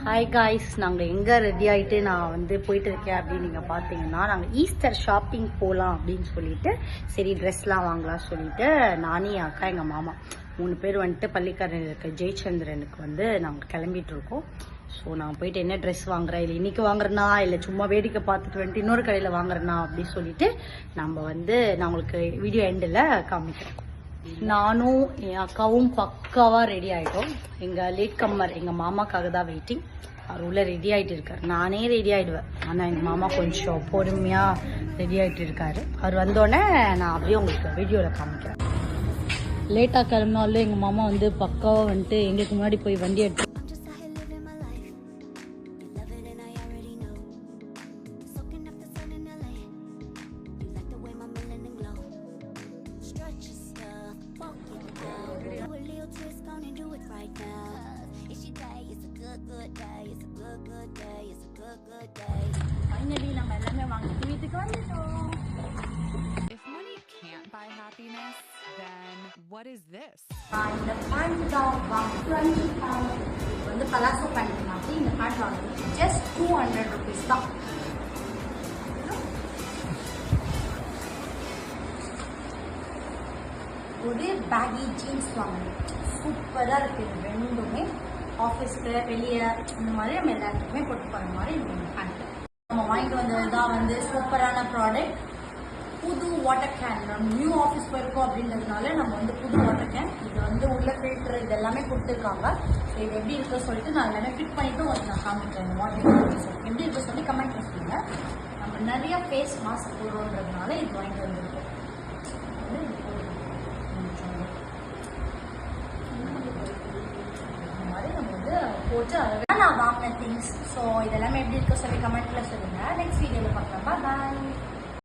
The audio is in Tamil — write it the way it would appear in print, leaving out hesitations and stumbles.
ஹாய் காய்ஸ், நாங்கள் எங்கே ரெடி ஆகிட்டு நான் வந்து போயிட்டு இருக்கேன் அப்படின்னு நீங்கள் பார்த்தீங்கன்னா, நாங்கள் ஈஸ்டர் ஷாப்பிங் போகலாம் அப்படின்னு சொல்லிட்டு சரி ட்ரெஸ்லாம் வாங்கலாம் சொல்லிட்டு நானே என் அக்கா எங்கள் மாமா 3 பேர் வந்துட்டு பள்ளிக்கரணை இருக்க ஜெயச்சந்திரனுக்கு வந்து நாங்கள் கிளம்பிட்டு இருக்கோம். ஸோ நான் போயிட்டு என்ன ட்ரெஸ் வாங்குறேன், இல்லை இன்றைக்கி வாங்குறேன்னா இல்லை சும்மா வேடிக்கை பார்த்துட்டு வந்துட்டு இன்னொரு கடையில் வாங்குறேன்னா அப்படின்னு சொல்லிட்டு நம்ம வந்து நான் உங்களுக்கு வீடியோ எண்டில் காமிக்கிறேன். நானும் என் அக்காவும் பக்காவாக ரெடி ஆகிட்டோம். எங்கள் லேட் கம்மர் எங்கள் மாமாக்காக தான் வெயிட்டிங். அவர் உள்ள ரெடி ஆகிட்டு இருக்கார். நானே ரெடி ஆகிடுவேன், ஆனால் எங்கள் மாமா கொஞ்சம் பொறுமையாக ரெடி ஆகிட்டு இருக்காரு. அவர் வந்தோடனே நான் அப்படியே உங்களுக்கு வீடியோவில் காமிக்கிறேன். லேட்டாக கிளம்பினாலும் எங்கள் மாமா வந்து பக்காவாக வந்துட்டு எங்களுக்கு முன்னாடி போய் வண்டி எடுத்து finally நம்ம எல்லாமே வாங்கிட்டு வீட்டுக்கு வந்துட்டோம். If money can't buy happiness, then what is this? இந்த பேண்ட் தான் வந்து பலாசோ பேண்ட் மாதிரி இந்த பேண்ட் வாங்குறது ஜஸ்ட் 200 rupees தான். ஒரு பேகி ஜீன்ஸ் வாங்கணும், சூப்பராக இருக்குது. ரெண்டுமே ஆஃபீஸ்க்கு வெளியே இந்த மாதிரி நம்ம எல்லாத்துக்குமே போட்டு போகிற மாதிரி இந்த பேண்ட் நம்ம வாங்கிட்டு வந்தது தான் வந்து சூப்பரான ப்ராடக்ட். புது வாட்டர் கேன், நம்ம நியூ ஆஃபீஸ் போயிருக்கோம் அப்படின்றதுனால நம்ம வந்து புது வாட்டர் கேன், இது வந்து உள்ள ஃபில்டர் இது எல்லாமே கொடுத்துருக்காங்க. ஸோ இது எப்படி இருக்க சொல்லிட்டு நான் எல்லாமே ஃபிட் பண்ணிட்டு உங்களுக்கு நான் காமிக்கிறேன். இந்த வாட்டர் கேன் எப்படி இருக்க சொல்லி கமெண்ட் பண்ணுங்க. நம்ம நிறைய ஃபேஸ் மாஸ்க் போடுறோன்றதுனால இது வாங்கிட்டு வந்திருக்கோம். போட்டு அழகாக நான் வாங்கின திங்ஸ். ஸோ இதெல்லாமே எப்படி இருக்க சொல்லி கமெண்ட்ல சொல்லுங்க. நெக்ஸ்ட் வீடியோவில் பார்க்கலாம். பாய்.